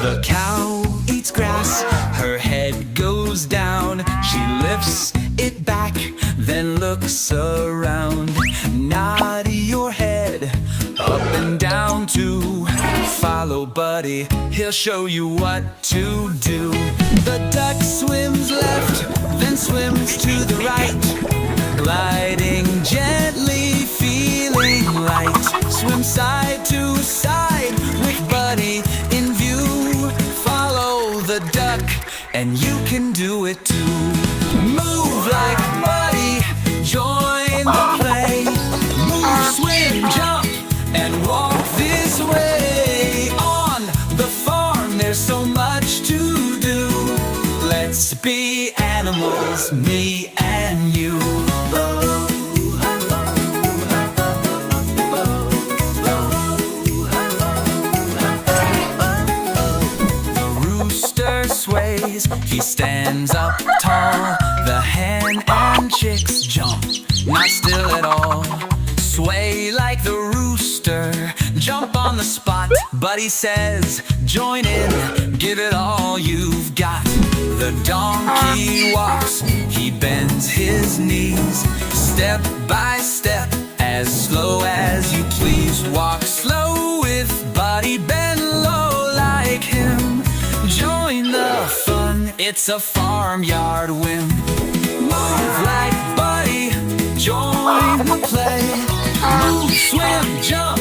The cow eats grass, her head goes down. She lifts it back, then looks around. Nod your head up and down too. Follow Buddy, he'll show you what to do. The duck swims left, then swims to the right, gliding gently, feeling light. Swim side to side with Buddy in view. Follow the duck and you can do it too. Move like Buddy, join the play. Move, swim, jump, and walk this way. On the farm there's so much to do. Let's be animals, me and you. Sways, he stands up tall. The hen and chicks jump, not still at all. Sway like the rooster, jump on the spot. Buddy says, join in, give it all you've got. The donkey walks, he bends his knees, step by step, as slow as you please. Walk slow with Buddy, bend low like him. Join the fun, it's a farmyard whim. Move like Buddy, join the play. Move, swim, jump,